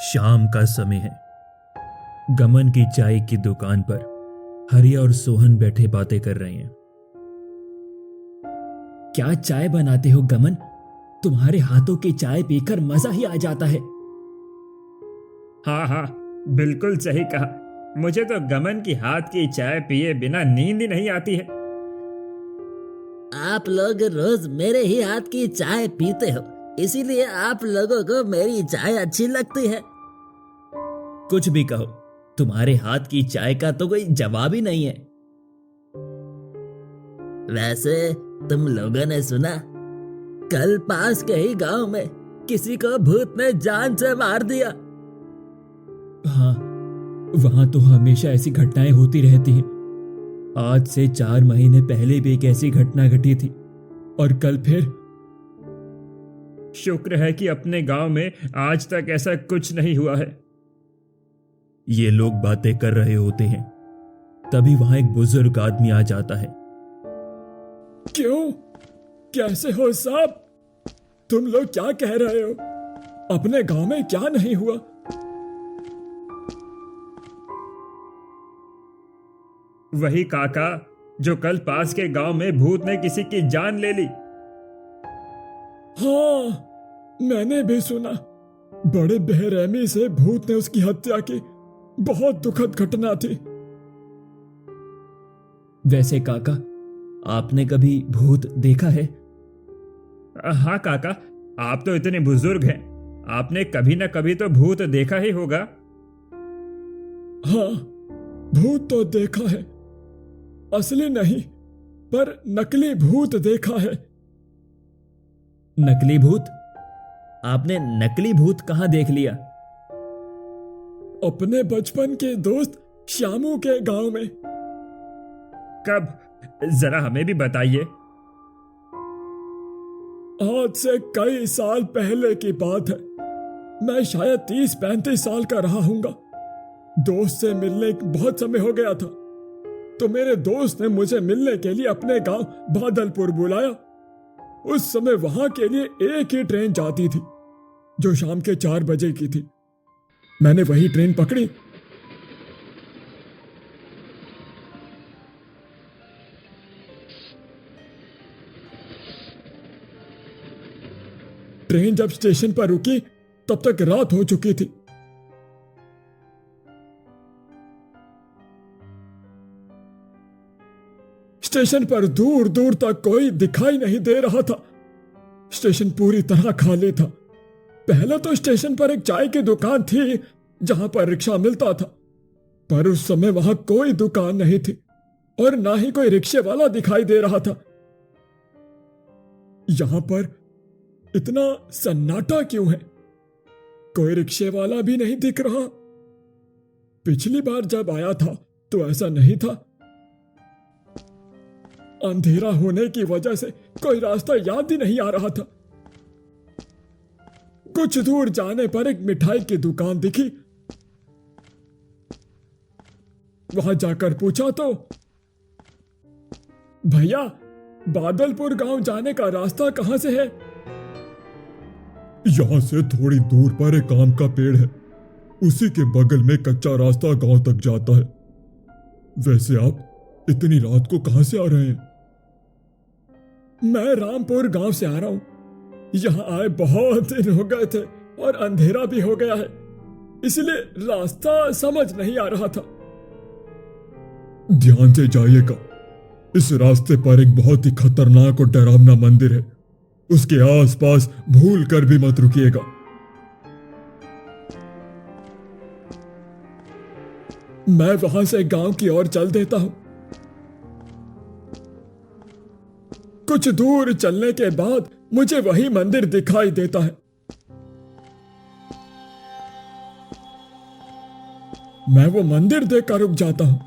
शाम का समय है। गमन की चाय की दुकान पर हरिया और सोहन बैठे बातें कर रहे हैं। क्या चाय बनाते हो गमन? तुम्हारे हाथों की चाय पीकर मजा ही आ जाता है। हाँ हाँ, बिल्कुल सही कहा। मुझे तो गमन की हाथ की चाय पिए बिना नींद ही नहीं आती है। आप लोग रोज मेरे ही हाथ की चाय पीते हो, इसीलिए आप लोगों को मेरी चाय अच्छी लगती है। कुछ भी कहो, तुम्हारे हाथ की चाय का तो कोई जवाब ही नहीं है। वैसे तुम लोगों ने सुना, कल पास के ही गांव में किसी को भूत ने जान से मार दिया। हाँ, वहां तो हमेशा ऐसी घटनाएं होती रहती हैं। आज से 4 महीने पहले भी एक ऐसी घटना घटी थी और कल फिर। शुक्र है कि अपने गांव में आज तक ऐसा कुछ नहीं हुआ है। ये लोग बातें कर रहे होते हैं, तभी वहां एक बुजुर्ग आदमी आ जाता है। क्यों? कैसे हो साहब? तुम लोग क्या कह रहे हो? अपने गांव में क्या नहीं हुआ? वही काका जो कल पास के गांव में भूत ने किसी की जान ले ली। हाँ, मैंने भी सुना। बड़े बेरहमी से भूत ने उसकी हत्या की। बहुत दुखद घटना थी। वैसे काका, आपने कभी भूत देखा है? हाँ काका, आप तो इतने बुजुर्ग हैं, आपने कभी ना कभी तो भूत देखा ही होगा। हाँ, भूत तो देखा है। असली नहीं, पर नकली भूत देखा है। नकली भूत? आपने नकली भूत कहां देख लिया? अपने बचपन के दोस्त श्यामू के गांव में। कब? जरा हमें भी बताइए। आज से कई साल पहले की बात है। मैं शायद 30-35 साल का रहा हूंगा। दोस्त से मिलने बहुत समय हो गया था, तो मेरे दोस्त ने मुझे मिलने के लिए अपने गांव बादलपुर बुलाया। उस समय वहां के लिए एक ही ट्रेन जाती थी, जो शाम के 4 बजे की थी। मैंने वही ट्रेन पकड़ी। ट्रेन जब स्टेशन पर रुकी, तब तक रात हो चुकी थी। स्टेशन पर दूर दूर तक कोई दिखाई नहीं दे रहा था। स्टेशन पूरी तरह खाली था। पहले तो स्टेशन पर एक चाय की दुकान थी, जहां पर रिक्शा मिलता था, पर उस समय वहां कोई दुकान नहीं थी और ना ही कोई रिक्शे वाला दिखाई दे रहा था। यहां पर इतना सन्नाटा क्यों है? कोई रिक्शे वाला भी नहीं दिख रहा। पिछली बार जब आया था तो ऐसा नहीं था। अंधेरा होने की वजह से कोई रास्ता याद ही नहीं आ रहा था। कुछ दूर जाने पर एक मिठाई की दुकान दिखी। वहां जाकर पूछा तो, भैया, बादलपुर गांव जाने का रास्ता कहां से है? यहां से थोड़ी दूर पर एक आम का पेड़ है, उसी के बगल में कच्चा रास्ता गांव तक जाता है। वैसे आप इतनी रात को कहां से आ रहे हैं? मैं रामपुर गांव से आ रहा हूं। यहां आए बहुत दिन हो गए थे और अंधेरा भी हो गया है, इसलिए रास्ता समझ नहीं आ रहा था। ध्यान से जाइएगा। इस रास्ते पर एक बहुत ही खतरनाक और डरावना मंदिर है। उसके आसपास भूल कर भी मत रुकिएगा। मैं वहां से गांव की ओर चल देता हूं। कुछ दूर चलने के बाद मुझे वही मंदिर दिखाई देता है। मैं वो मंदिर देखकर रुक जाता हूं।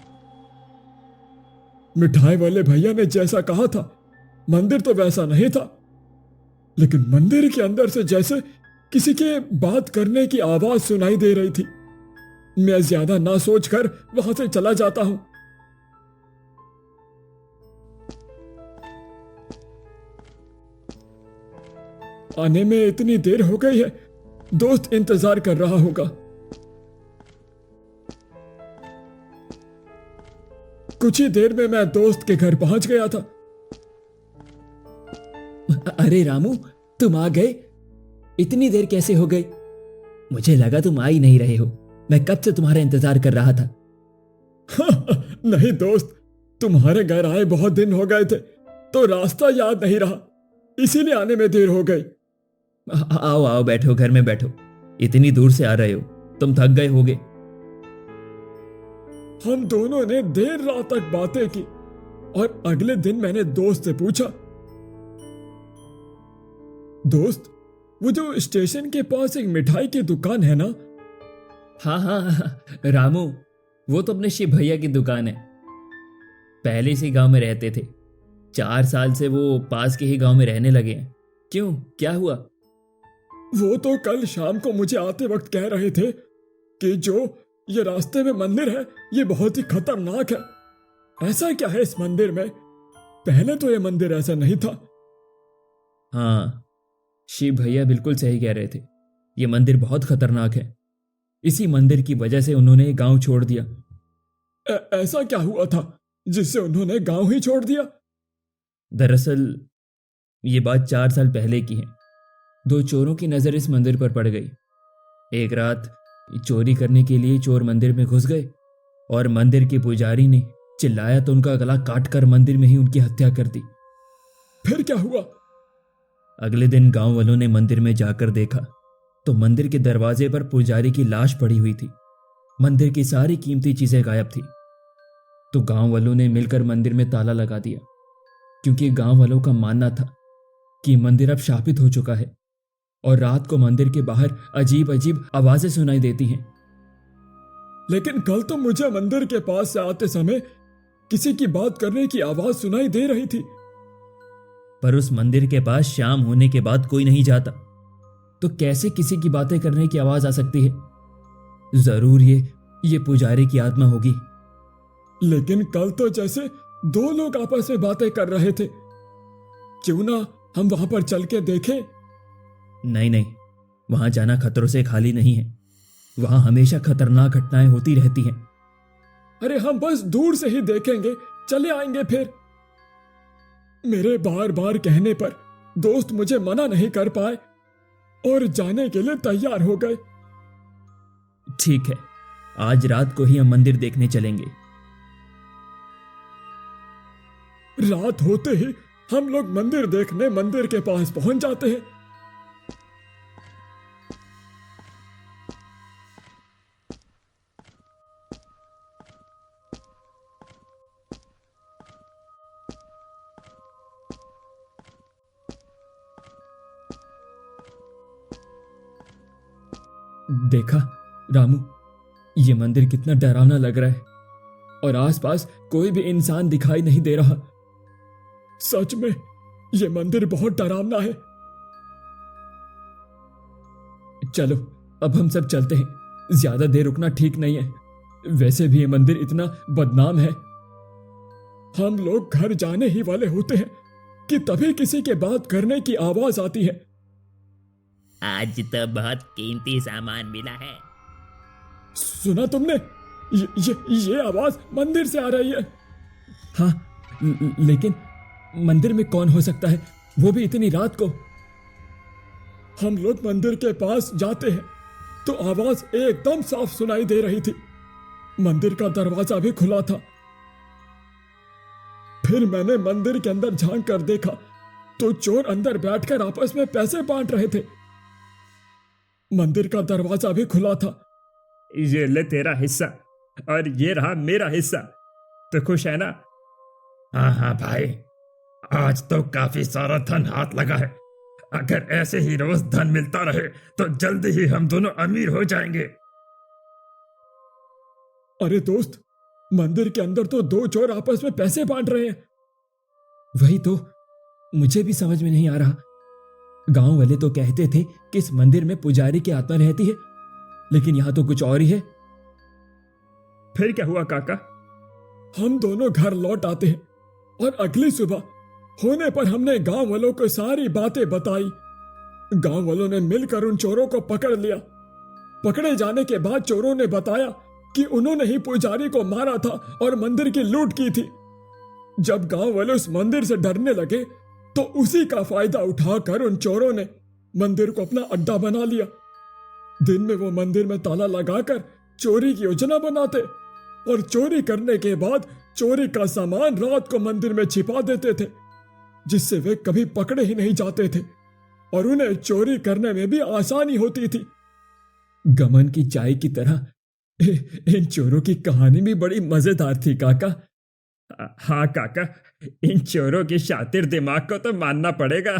मिठाई वाले भैया ने जैसा कहा था, मंदिर तो वैसा नहीं था, लेकिन मंदिर के अंदर से जैसे किसी के बात करने की आवाज सुनाई दे रही थी। मैं ज्यादा ना सोचकर वहां से चला जाता हूं। आने में इतनी देर हो गई है, दोस्त इंतजार कर रहा होगा। कुछ ही देर में मैं दोस्त के घर पहुंच गया था। अरे रामू, तुम आ गए? इतनी देर कैसे हो गई? मुझे लगा तुम आ ही नहीं रहे हो। मैं कब से तुम्हारा इंतजार कर रहा था। नहीं दोस्त, तुम्हारे घर आए बहुत दिन हो गए थे तो रास्ता याद नहीं रहा, इसीलिए आने में देर हो गई। आओ आओ, बैठो, घर में बैठो। इतनी दूर से आ रहे हो, तुम थक गए होगे। हम दोनों ने देर रात तक बातें की और अगले दिन मैंने दोस्त से पूछा, दोस्त वो जो स्टेशन के पास एक मिठाई की दुकान है ना? हाँ हाँ हाँ, रामू, वो तो अपने शिव भैया की दुकान है। पहले से गांव में रहते थे, 4 साल से वो पास के ही गांव में रहने लगे हैं। क्यों, क्या हुआ? वो तो कल शाम को मुझे आते वक्त कह रहे थे कि जो ये रास्ते में मंदिर है ये बहुत ही खतरनाक है। ऐसा क्या है इस मंदिर में? पहले तो ये मंदिर ऐसा नहीं था। हाँ, शिव भैया बिल्कुल सही कह रहे थे। ये मंदिर बहुत खतरनाक है। इसी मंदिर की वजह से उन्होंने गांव छोड़ दिया। ऐसा क्या हुआ था जिससे उन्होंने गांव ही छोड़ दिया? दरअसल ये बात 4 साल पहले की है। 2 चोरों की नजर इस मंदिर पर पड़ गई। एक रात चोरी करने के लिए चोर मंदिर में घुस गए और मंदिर के पुजारी ने चिल्लाया तो उनका गला काटकर मंदिर में ही उनकी हत्या कर दी। फिर क्या हुआ? अगले दिन गांव वालों ने मंदिर में जाकर देखा तो मंदिर के दरवाजे पर पुजारी की लाश पड़ी हुई थी। मंदिर की सारी कीमती चीजें गायब थी। तो गांव वालों ने मिलकर मंदिर में ताला लगा दिया, क्योंकि गांव वालों का मानना था कि मंदिर अब शापित हो चुका है और रात को मंदिर के बाहर अजीब अजीब आवाजें सुनाई देती हैं। लेकिन कल तो मुझे मंदिर के पास से आते समय किसी की बात करने की आवाज सुनाई दे रही थी। पर उस मंदिर के पास शाम होने के बाद कोई नहीं जाता, तो कैसे किसी की बातें करने की आवाज आ सकती है? जरूर ये पुजारी की आत्मा होगी। लेकिन कल तो जैसे 2 लोग आपस में बातें कर रहे थे। क्यों ना हम वहां पर चल के देखें? नहीं नहीं, वहां जाना खतरों से खाली नहीं है। वहां हमेशा खतरनाक घटनाएं होती रहती हैं। अरे हम बस दूर से ही देखेंगे, चले आएंगे फिर। मेरे बार बार कहने पर दोस्त मुझे मना नहीं कर पाए और जाने के लिए तैयार हो गए। ठीक है, आज रात को ही हम मंदिर देखने चलेंगे। रात होते ही हम लोग मंदिर देखने मंदिर के पास पहुंच जाते हैं। देखा रामू, ये मंदिर कितना डरावना लग रहा है और आसपास कोई भी इंसान दिखाई नहीं दे रहा। सच में ये मंदिर बहुत डरावना है। चलो अब हम सब चलते हैं, ज्यादा देर रुकना ठीक नहीं है। वैसे भी ये मंदिर इतना बदनाम है। हम लोग घर जाने ही वाले होते हैं कि तभी किसी के बात करने की आवाज आती है। आज तो बहुत कीमती सामान मिला है। सुना तुमने? ये आवाज मंदिर से आ रही है। हाँ, लेकिन मंदिर में कौन हो सकता है, वो भी इतनी रात को? हम लोग मंदिर के पास जाते हैं तो आवाज एकदम साफ सुनाई दे रही थी। मंदिर का दरवाजा भी खुला था। फिर मैंने मंदिर के अंदर झांक कर देखा तो चोर अंदर बैठकर आपस में पैसे बांट रहे थे। मंदिर का दरवाजा भी खुला था। ये ले तेरा हिस्सा और ये रहा मेरा हिस्सा। तो खुश है ना? हाँ हाँ भाई, आज तो काफी सारा धन हाथ लगा है। अगर ऐसे ही रोज धन मिलता रहे तो जल्दी ही हम दोनों अमीर हो जाएंगे। अरे दोस्त, मंदिर के अंदर तो 2 चोर आपस में पैसे बांट रहे हैं। वही तो मुझे भी समझ में नहीं आ रहा। गांव वाले तो कहते थे कि इस मंदिर में पुजारी की आत्मा रहती है, लेकिन यहां तो कुछ और ही है। फिर क्या हुआ काका? हम दोनों घर लौट आते हैं और अगली सुबह होने पर हमने गांव वालों को सारी बातें बताई। गांव वालों ने मिलकर उन चोरों को पकड़ लिया। पकड़े जाने के बाद चोरों ने बताया कि उन्होंने ही पुजारी को मारा था और मंदिर की लूट की थी। जब गांव वाले उस मंदिर से डरने लगे तो उसी का फायदा उठाकर उन चोरों ने मंदिर को अपना अड्डा बना लिया। दिन में वो मंदिर में ताला लगाकर चोरी की योजना बनाते और चोरी करने के बाद चोरी का सामान रात को मंदिर में छिपा देते थे, जिससे वे कभी पकड़े ही नहीं जाते थे और उन्हें चोरी करने में भी आसानी होती थी। गमन की चाय की तरह इन चोरों की कहानी भी बड़ी मजेदार थी काका। हाँ काका, इन चोरों की शातिर दिमाग को तो मानना पड़ेगा।